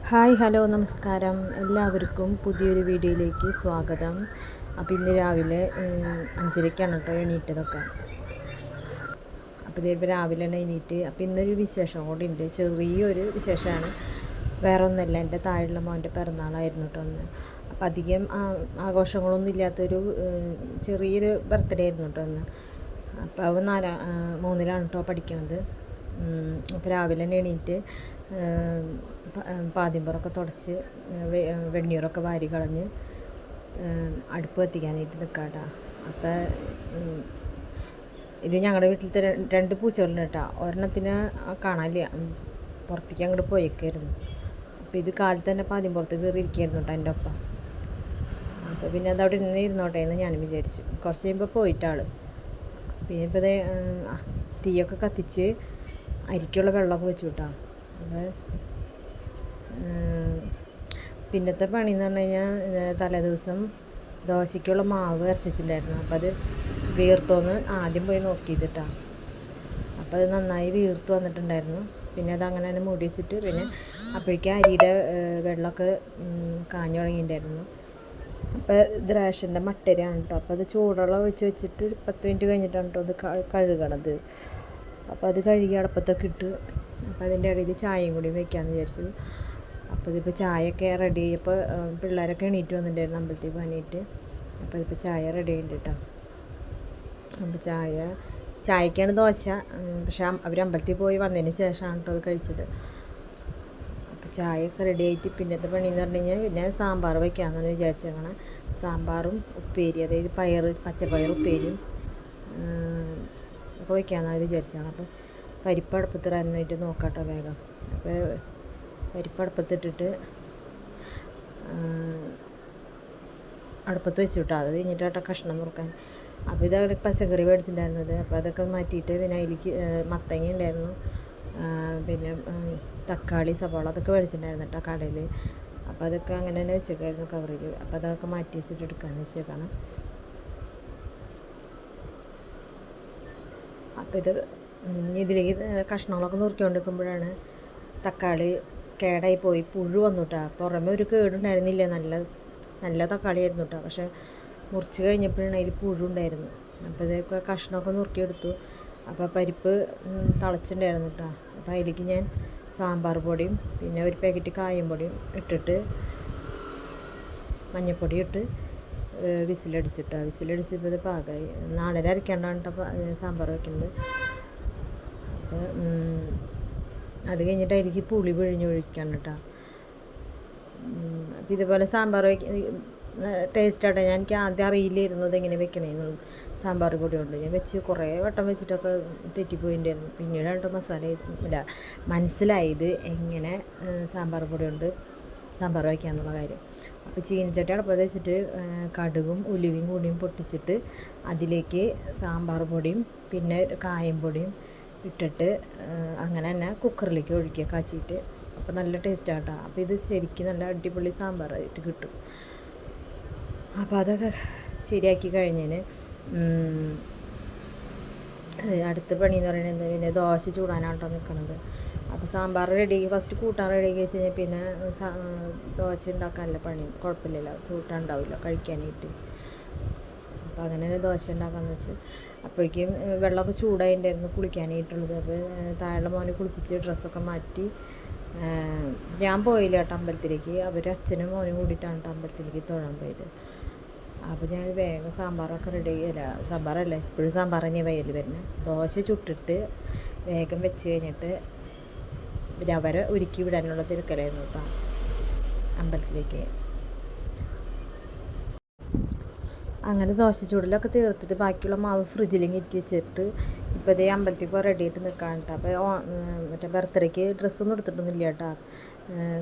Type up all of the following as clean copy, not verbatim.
Hi hello നമസ്കാരം, എല്ലാവർക്കും പുതിയൊരു വീഡിയോയിലേക്ക് സ്വാഗതം. അപ്പോൾ ഇന്ന് രാവിലെ 5:30 കേട്ടോ എണീറ്റതൊക്കെ. അപ്പോൾ ഇതിപ്പോൾ രാവിലെ എണീറ്റ് അപ്പോൾ ഇന്നൊരു വിശേഷം കൂടി ഉണ്ട്, ചെറിയൊരു വിശേഷമാണ്. വേറെ ഒന്നല്ല, എൻ്റെ താഴെയുള്ള മോൻ്റെ പിറന്നാളായിരുന്നു കേട്ടോ ഒന്ന്. അപ്പോൾ അധികം ആഘോഷങ്ങളൊന്നും ഇല്ലാത്തൊരു ചെറിയൊരു ബർത്ത്ഡേ ആയിരുന്നു കേട്ടോ ഒന്ന്. അപ്പോൾ അവൻ 3ലാണ് കേട്ടോ പഠിക്കണത്. അപ്പോൾ രാവിലെ തന്നെ എണീറ്റ് പാദ്യമ്പുറമൊക്കെ തുടച്ച് വെണ്ണീറൊക്കെ വാരി കളഞ്ഞ് അടുപ്പ് കത്തിക്കാനായിട്ട് നിൽക്കാട്ടാ. അപ്പോൾ ഇത് ഞങ്ങളുടെ വീട്ടിലത്തെ 2 പൂച്ചകളുണ്ട് കേട്ടോ. ഒരെണ്ണത്തിന് കാണാനില്ല, പുറത്തേക്ക് അങ്ങോട്ട് പോയേക്കായിരുന്നു. അപ്പോൾ ഇത് കാലത്ത് തന്നെ പാദ്യമ്പുറത്ത് കയറി ഇരിക്കുകയായിരുന്നു കേട്ടോ എൻ്റെ ഒപ്പം. അപ്പോൾ പിന്നെ അതവിടെ ഇരുന്നോട്ടെ എന്ന് ഞാനും വിചാരിച്ചു. കുറച്ച് കഴിയുമ്പോൾ പോയിട്ടാൾ. പിന്നെ ഇപ്പോൾ ഇതേ തീയൊക്കെ കത്തിച്ച് അരിക്കുള്ള വെള്ളമൊക്കെ വെച്ചു കിട്ടാം. അപ്പോൾ പിന്നത്തെ പണി എന്ന് പറഞ്ഞു കഴിഞ്ഞാൽ തലേദിവസം ദോശയ്ക്കുള്ള മാവ് അരച്ചിട്ടുണ്ടായിരുന്നു. അപ്പോൾ അത് വീർത്തോന്ന് ആദ്യം പോയി നോക്കിയിട്ടാണ്. അപ്പോൾ അത് നന്നായി വീർത്ത് വന്നിട്ടുണ്ടായിരുന്നു. പിന്നെ അത് അങ്ങനെ തന്നെ മൂടി വെച്ചിട്ട് പിന്നെ അപ്പോഴേക്കും അരിയുടെ വെള്ളമൊക്കെ കാഞ്ഞു തുടങ്ങിയിട്ടുണ്ടായിരുന്നു. അപ്പോൾ ഇത് റേഷൻ്റെ മട്ടരിയാണ് കേട്ടോ. അപ്പോൾ അത് ചൂടുവെള്ളം ഒഴിച്ച് വെച്ചിട്ട് 10 മിനിറ്റ് കഴിഞ്ഞിട്ടാണ് കേട്ടോ അത് കഴുകണത്. അപ്പോൾ അത് കഴുകി അടുപ്പത്തൊക്കെ ഇട്ട് അപ്പോൾ അതിൻ്റെ ഇടയിൽ ചായയും കൂടി വെക്കാമെന്ന് വിചാരിച്ചു. അപ്പോൾ ഇതിപ്പോൾ ചായയൊക്കെ റെഡി ആയപ്പോൾ പിള്ളേരൊക്കെ എണീറ്റ് വന്നിട്ടുണ്ടായിരുന്നു അമ്പലത്തിൽ പോകാനായിട്ട്. അപ്പോൾ ഇതിപ്പോൾ ചായ റെഡി ആയിട്ട് കേട്ടോ. അപ്പോൾ ചായക്കാണ് ദോശ. പക്ഷേ അവർ അമ്പലത്തിൽ പോയി വന്നതിന് ശേഷമാണ് കേട്ടോ അത് കഴിച്ചത്. അപ്പോൾ ചായയൊക്കെ റെഡി ആയിട്ട് പിന്നത്തെ പണി എന്ന് പറഞ്ഞു കഴിഞ്ഞാൽ പിന്നെ സാമ്പാർ വയ്ക്കാമെന്നാണ് വിചാരിച്ചേക്കണം. സാമ്പാറും ഉപ്പേരി, അതായത് പച്ചപ്പയർ ഉപ്പേരിയും ഒക്കെ വയ്ക്കാമെന്നാണ് വിചാരിച്ചതാണ്. അപ്പോൾ പരിപ്പ് അടുപ്പത്തിടാനായിട്ട് നോക്കാട്ടോ വേഗം. അപ്പോൾ പരിപ്പ് അടുപ്പത്തിട്ടിട്ട് അടുപ്പത്ത് വെച്ചു കിട്ടാം. അത് കഴിഞ്ഞിട്ടാട്ടോ കഷ്ണം നുറുക്കാൻ. അപ്പോൾ ഇതാണ് പച്ചക്കറി മേടിച്ചിട്ടുണ്ടായിരുന്നത്. അപ്പോൾ അതൊക്കെ മാറ്റിയിട്ട് പിന്നെ അതിലേക്ക് മത്തങ്ങ ഉണ്ടായിരുന്നു, പിന്നെ തക്കാളി, സവാള അതൊക്കെ മേടിച്ചിട്ടുണ്ടായിരുന്നു കേട്ടോ കടയിൽ. അപ്പോൾ അതൊക്കെ അങ്ങനെ തന്നെ വെച്ചേക്കായിരുന്നു കവറിൽ. അപ്പോൾ അതൊക്കെ മാറ്റി വെച്ചിട്ട് എടുക്കാമെന്ന് വെച്ചേക്കണം. അപ്പോൾ ഇതിലേക്ക് കഷ്ണങ്ങളൊക്കെ നുറുക്കിക്കൊണ്ടിരിക്കുമ്പോഴാണ് തക്കാളി കേടായി പോയി, പുഴു വന്നു കേട്ടോ. പുറമെ ഒരു കേടുണ്ടായിരുന്നില്ല, നല്ല തക്കാളി ആയിരുന്നു കേട്ടോ. പക്ഷേ മുറിച്ച് കഴിഞ്ഞപ്പോഴാണ് അതിൽ പുഴു ഉണ്ടായിരുന്നു. അപ്പോൾ ഇതൊക്കെ കഷ്ണമൊക്കെ നുറുക്കിയെടുത്തു. അപ്പോൾ പരിപ്പ് തിളച്ചിട്ടുണ്ടായിരുന്നു കേട്ടോ. അപ്പോൾ അതിലേക്ക് ഞാൻ സാമ്പാർ പൊടിയും പിന്നെ ഒരു പാക്കറ്റ് കായം പൊടിയും ഇട്ടിട്ട് മഞ്ഞൾപ്പൊടി ഇട്ട് വിസിലടിച്ചിട്ടോ. വിസിലടിച്ചപ്പോൾ ഇത് പാകമായി. നാളെ അരയ്ക്കാണ്ടാണ് കേട്ടോ സാമ്പാർ വയ്ക്കുന്നത്. അപ്പോൾ അത് കഴിഞ്ഞിട്ട് അതിലേക്ക് പുളി പിഴിഞ്ഞൊഴിക്കണം കേട്ടോ. അപ്പോൾ ഇതുപോലെ സാമ്പാർ ടേസ്റ്റാട്ടെ. എനിക്ക് ആദ്യം അറിയില്ലായിരുന്നു ഇതെങ്ങനെ വെക്കണേന്നുള്ളൂ. സാമ്പാർ പൊടി കൊണ്ട് ഞാൻ വെച്ച് കുറേ വട്ടം വെച്ചിട്ടൊക്കെ തെറ്റിപ്പോയിട്ടുണ്ടായിരുന്നു. പിന്നീടാണ് കേട്ടോ മനസ്സിലായത് എങ്ങനെ സാമ്പാർ പൊടി കൊണ്ട് സാമ്പാർ വയ്ക്കാമെന്നുള്ള കാര്യം. അപ്പോൾ ചീനച്ചട്ടി അടുപ്പത്ത് വെച്ചിട്ട് കടുകും ഉലുവയും കൂടിയും പൊട്ടിച്ചിട്ട് അതിലേക്ക് സാമ്പാർ പൊടിയും പിന്നെ കായം പൊടിയും ഇട്ടിട്ട് അങ്ങനെ തന്നെ കുക്കറിലേക്ക് ഒഴിക്കുക കാച്ചിയിട്ട്. അപ്പോൾ നല്ല ടേസ്റ്റാണ് കേട്ടോ. അപ്പോൾ ഇത് ശരിക്കും നല്ല അടിപൊളി സാമ്പാറായിട്ട് കിട്ടും. അപ്പോൾ അതൊക്കെ ശരിയാക്കി കഴിഞ്ഞതിന് അടുത്ത പണി എന്ന് പറയുന്നത് എന്താ, പിന്നെ ദോശ ചൂടാനാണ് കേട്ടോ നിൽക്കുന്നത്. അപ്പോൾ സാമ്പാർ റെഡിയാക്കി ഫസ്റ്റ് കൂട്ടാൻ റെഡിയാക്കി വെച്ച് കഴിഞ്ഞാൽ പിന്നെ ദോശ ഉണ്ടാക്കാനുള്ള പണി കുഴപ്പമില്ലല്ലോ, കൂട്ടാൻ ഉണ്ടാവില്ല കഴിക്കാനായിട്ട്. അപ്പോൾ അങ്ങനെ തന്നെ ദോശ ഉണ്ടാക്കാമെന്ന് വെച്ച് അപ്പോഴേക്കും വെള്ളമൊക്കെ ചൂടായിട്ടുണ്ടായിരുന്നു കുളിക്കാനായിട്ടുള്ളത്. അപ്പോൾ താഴെ മോനെ കുളിപ്പിച്ച് ഡ്രസ്സൊക്കെ മാറ്റി ഞാൻ പോയില്ല കേട്ടോ അമ്പലത്തിലേക്ക്. അവർ അച്ഛനും മോനും കൂടിയിട്ടാണ് കേട്ടോ അമ്പലത്തിലേക്ക് തൊഴാൻ പോയത്. അപ്പോൾ ഞാൻ വേഗം സാമ്പാറൊക്കെ സാമ്പാറല്ലേ ഇപ്പോഴും സാമ്പാർ തന്നെയാണ് വയലിൽ വരുന്നത്. ദോശ ചുട്ടിട്ട് വേഗം വെച്ച് കഴിഞ്ഞിട്ട് അവരെ ഒരുക്കി വിടാനുള്ള തിരക്കലായിരുന്നു കേട്ടോ അമ്പലത്തിലേക്ക്. അങ്ങനെ ദോശ ചൂടിലൊക്കെ തീർത്തിട്ട് ബാക്കിയുള്ള മാവ് ഫ്രിഡ്ജിലേക്ക് ഇട്ട് വെച്ചിട്ട് ഇപ്പോൾ ഇതേ അമ്പലത്തിൽ പോയി റെഡി ആയിട്ട് നിൽക്കാൻ കേട്ടോ. അപ്പോൾ മറ്റേ ബർത്ത്ഡേക്ക് ഡ്രസ്സൊന്നും എടുത്തിട്ടൊന്നുമില്ല കേട്ടോ.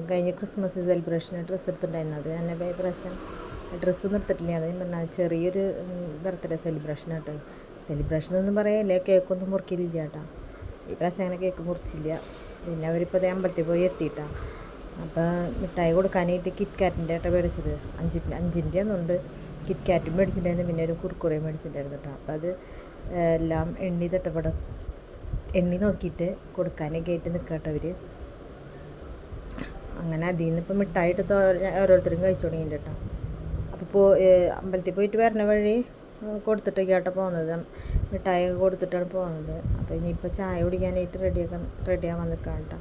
കഴിഞ്ഞ ക്രിസ്മസ് സെലിബ്രേഷന് ഡ്രസ്സ് എടുത്തിട്ടുണ്ടായിരുന്നത് എന്നെ പ്രാവശ്യം ഡ്രസ്സൊന്നും എടുത്തിട്ടില്ല. അത് പറഞ്ഞാൽ ചെറിയൊരു ബർത്ത്ഡേ സെലിബ്രേഷൻ കേട്ടോ. സെലിബ്രേഷൻ ഒന്നും പറയല്ലേ, കേക്കൊന്നും മുറിക്കലില്ല കേട്ടോ. ഈ പ്രാവശ്യം അങ്ങനെ കേക്ക് മുറിച്ചില്ല. പിന്നെ അവരിപ്പോൾ അതേ അമ്പലത്തിൽ പോയി എത്തിയിട്ടാണ്. അപ്പോൾ മിഠായി കൊടുക്കാനായിട്ട് കിറ്റ്കാറ്റിൻ്റെ ആട്ടോ മേടിച്ചത്. 5 ഒന്നുണ്ട്. കിറ്റ്കാറ്റും മേടിച്ചിട്ടുണ്ടായിരുന്നു, പിന്നെ ഒരു കുർക്കുറയും മേടിച്ചിട്ടുണ്ടായിരുന്നു കേട്ടോ. അപ്പോൾ അത് എല്ലാം എണ്ണി നോക്കിയിട്ട് കൊടുക്കാനൊക്കെ ആയിട്ട് നിൽക്കട്ടോ അവർ. അങ്ങനെ അതിൽ നിന്ന് ഇപ്പം മിഠായിട്ട് ഓരോരുത്തരും കഴിച്ചു തുടങ്ങിയിട്ടുണ്ട് കേട്ടോ. അപ്പോൾ അമ്പലത്തിൽ പോയിട്ട് വരണ വഴി കൊടുത്തിട്ടൊക്കെയാട്ടോ പോകുന്നത്, മിഠായിയൊക്കെ കൊടുത്തിട്ടാണ് പോകുന്നത്. അപ്പോൾ ഇനിയിപ്പോൾ ചായ കുടിക്കാനായിട്ട് റെഡിയാവാൻ നിൽക്കാം കേട്ടോ.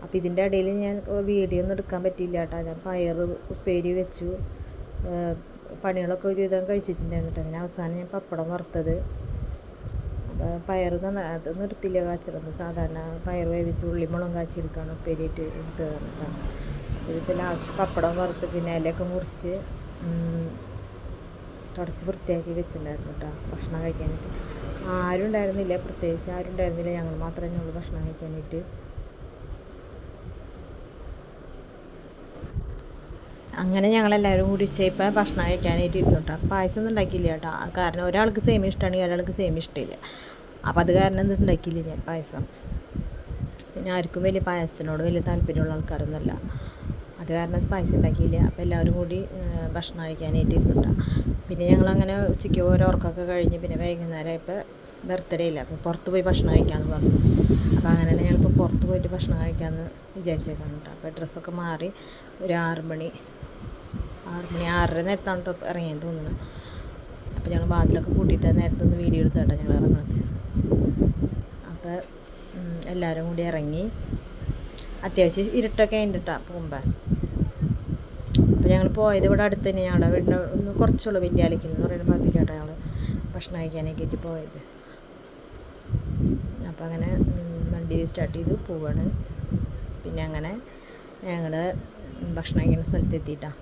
അപ്പോൾ ഇതിൻ്റെ ഇടയിൽ ഞാൻ വീഡിയോ ഒന്നും എടുക്കാൻ പറ്റിയില്ല കേട്ടോ. ഞാൻ പയർ ഉപ്പേരി വെച്ചു, പണികളൊക്കെ ഒരുവിധം കഴിച്ചിട്ടുണ്ടായിരുന്നു കേട്ടോ. അങ്ങനെ അവസാനം ഞാൻ പപ്പടം വറുത്തത്. അപ്പോൾ പയർ അതൊന്നും എടുത്തില്ല കാച്ചിലൊന്നും. സാധാരണ പയർ വേവിച്ച് ഉള്ളിമുളകും കാച്ചി എടുക്കുകയാണ് ഉപ്പേരിയിട്ട് എടുത്തത് കേട്ടോ. ഇതിപ്പോൾ ലാസ്റ്റ് പപ്പടം വറുത്ത് പിന്നെ ഇലയൊക്കെ മുറിച്ച് തുടച്ച് വൃത്തിയാക്കി വെച്ചിട്ടുണ്ടായിരുന്നു കേട്ടോ ഭക്ഷണം കഴിക്കാനായിട്ട്. ആരും ഉണ്ടായിരുന്നില്ല, പ്രത്യേകിച്ച് ആരും ഉണ്ടായിരുന്നില്ല, ഞങ്ങൾ മാത്രമേ ഉള്ളൂ ഭക്ഷണം കഴിക്കാനായിട്ട്. അങ്ങനെ ഞങ്ങളെല്ലാവരും കൂടി ഉച്ചയപ്പോൾ ഭക്ഷണം കഴിക്കാനായിട്ട് ഇരുന്നു കേട്ടോ. പായസം ഒന്നും ഉണ്ടാക്കിയില്ല കേട്ടോ, കാരണം ഒരാൾക്ക് സേമിയ ഇഷ്ടമാണെങ്കിൽ ഒരാൾക്ക് സേമിയ ഇഷ്ടമില്ല. അപ്പോൾ അത് കാരണം എന്ത് ഉണ്ടാക്കിയില്ല ഞാൻ പായസം. പിന്നെ ആർക്കും വലിയ പായസത്തിനോട് വലിയ താല്പര്യമുള്ള ആൾക്കാരൊന്നുമല്ല, അത് കാരണം പായസം ഉണ്ടാക്കിയില്ല. അപ്പോൾ എല്ലാവരും കൂടി ഭക്ഷണം കഴിക്കാനായിട്ട് ഇരുന്നുട്ടാ. പിന്നെ ഞങ്ങളങ്ങനെ ഉച്ചയ്ക്ക് ഓരോ ഉറക്കമൊക്കെ കഴിഞ്ഞ് പിന്നെ വൈകുന്നേരമായപ്പോൾ ബർത്ത്ഡേ ഇല്ല, അപ്പോൾ പുറത്ത് പോയി ഭക്ഷണം കഴിക്കാമെന്ന് പറഞ്ഞു. അപ്പോൾ അങ്ങനെ തന്നെ ഞങ്ങളിപ്പോൾ പുറത്ത് പോയിട്ട് ഭക്ഷണം കഴിക്കാമെന്ന് വിചാരിച്ചേക്കാണ് കേട്ടോ. അപ്പോൾ ഡ്രസ്സൊക്കെ മാറി ഒരു 6 മണി 6:30 നേരത്താണ് കേട്ടോ ഇറങ്ങിയെന്ന് തോന്നുന്നു. അപ്പോൾ ഞങ്ങൾ വാതിലൊക്കെ കൂട്ടിയിട്ട് നേരത്തെ ഒന്ന് വീഡിയോ എടുത്താട്ടോ ഞങ്ങൾ ഇറങ്ങുന്നത്. അപ്പോൾ എല്ലാവരും കൂടി ഇറങ്ങി. അത്യാവശ്യം ഇരുട്ടൊക്കെ കഴിഞ്ഞിട്ടാണ് പോകുമ്പോൾ. അപ്പോൾ ഞങ്ങൾ പോയത് ഇവിടെ അടുത്ത് തന്നെ, ഞങ്ങളുടെ വീടിൻ്റെ ഒന്ന് കുറച്ചുള്ളൂ, വിദ്യാലയത്തിൽ എന്ന് പറയുന്ന ഭാഗത്തേക്കാട്ടോ ഞങ്ങൾ ഭക്ഷണം കഴിക്കാനൊക്കെ പോയത്. അപ്പോൾ അങ്ങനെ വണ്ടി സ്റ്റാർട്ട് ചെയ്തു പോവാണ്. പിന്നെ അങ്ങനെ ഞങ്ങൾ ഭക്ഷണം കഴിക്കുന്ന സ്ഥലത്തെത്തിയിട്ടാണ്.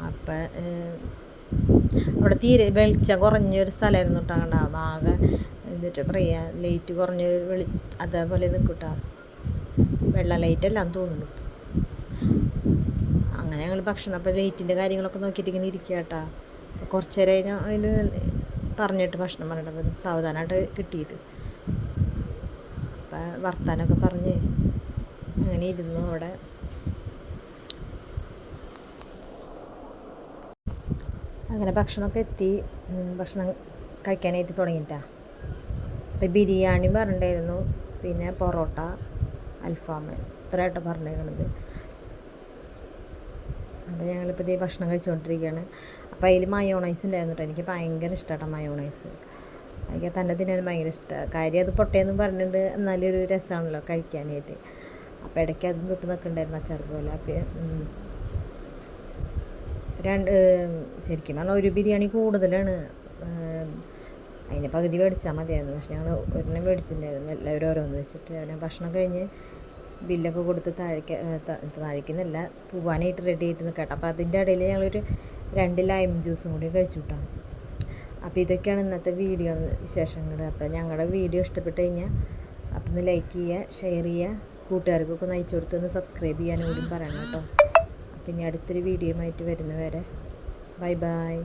അപ്പം അവിടെ തീരെ വെളിച്ചം കുറഞ്ഞൊരു സ്ഥലമായിരുന്നു കേട്ടോ. കണ്ടാവും ആകെ എന്നിട്ട് പറയുക ലൈറ്റ് കുറഞ്ഞൊരു അതേപോലെ നിൽക്കൂട്ടോ, വെള്ള ലൈറ്റെല്ലാം തോന്നുന്നു. അങ്ങനെ ഞങ്ങൾ ഭക്ഷണം അപ്പോൾ ലൈറ്റിൻ്റെ കാര്യങ്ങളൊക്കെ നോക്കിയിട്ട് ഇങ്ങനെ ഇരിക്കുക കേട്ടോ. അപ്പോൾ കുറച്ച് നേരം അതിന് പറഞ്ഞിട്ട് ഭക്ഷണം പറഞ്ഞിട്ട് അപ്പം സാവധാനമായിട്ട് കിട്ടിയത്. അപ്പം വർത്താനമൊക്കെ പറഞ്ഞ് അങ്ങനെ ഇരുന്നു അവിടെ. അങ്ങനെ ഭക്ഷണമൊക്കെ എത്തി, ഭക്ഷണം കഴിക്കാനായിട്ട് തുടങ്ങിയിട്ടാണ്. അപ്പോൾ ബിരിയാണി പറഞ്ഞിട്ടുണ്ടായിരുന്നു, പിന്നെ പൊറോട്ട, അൽഫാം, ഇത്രയായിട്ട് പറഞ്ഞേക്കണത്. അപ്പോൾ ഞങ്ങളിപ്പോൾ ഇതേ ഭക്ഷണം കഴിച്ചുകൊണ്ടിരിക്കുകയാണ്. അപ്പോൾ അതിൽ മയോണൈസ് ഉണ്ടായിരുന്നു കേട്ടോ. എനിക്ക് ഭയങ്കര ഇഷ്ടമാണ് മയോണൈസ്. എനിക്ക് തന്നെ തിന്നാൻ ഭയങ്കര ഇഷ്ടമാണ്. കാര്യം അത് പൊട്ടയെന്നും പറഞ്ഞിട്ടുണ്ട്, എന്നാലും ഒരു രസമാണല്ലോ കഴിക്കാനായിട്ട്. അപ്പോൾ ഇടയ്ക്ക് അതും തൊട്ട് നിൽക്കുന്നുണ്ടായിരുന്നു അച്ചാർ പോലെ. അപ്പോൾ ശരിക്കും പറഞ്ഞാൽ ഒരു ബിരിയാണി കൂടുതലാണ്, അതിൻ്റെ പകുതി മേടിച്ചാൽ മതിയായിരുന്നു. പക്ഷെ ഞങ്ങൾ ഒരെണ്ണം മേടിച്ചിട്ടുണ്ടായിരുന്നു, എല്ലാവരും ഓരോന്ന് വെച്ചിട്ട്. അവനെ ഭക്ഷണം കഴിഞ്ഞ് ബില്ലൊക്കെ കൊടുത്ത് താഴേക്കുന്നല്ല പോകാനായിട്ട് റെഡി ആയിട്ട് നിൽക്കട്ടെ. അപ്പോൾ അതിൻ്റെ ഇടയിൽ ഞങ്ങളൊരു 2 ലൈം ജ്യൂസും കൂടി കഴിച്ചു കിട്ടാം. അപ്പോൾ ഇതൊക്കെയാണ് ഇന്നത്തെ വീഡിയോ വിശേഷങ്ങൾ. അപ്പോൾ ഞങ്ങളുടെ വീഡിയോ ഇഷ്ടപ്പെട്ട് കഴിഞ്ഞാൽ അപ്പോൾ ഒന്ന് ലൈക്ക് ചെയ്യുക, ഷെയർ ചെയ്യുക, കൂട്ടുകാർക്കൊക്കെ ഒന്ന് അയച്ചു കൊടുത്ത് ഒന്ന് സബ്സ്ക്രൈബ് ചെയ്യാനും കൂടി പറയണം കേട്ടോ. പിന്നെ അടുത്തൊരു വീഡിയോയുമായിട്ട് വരുന്നവരെ ബൈ ബൈ.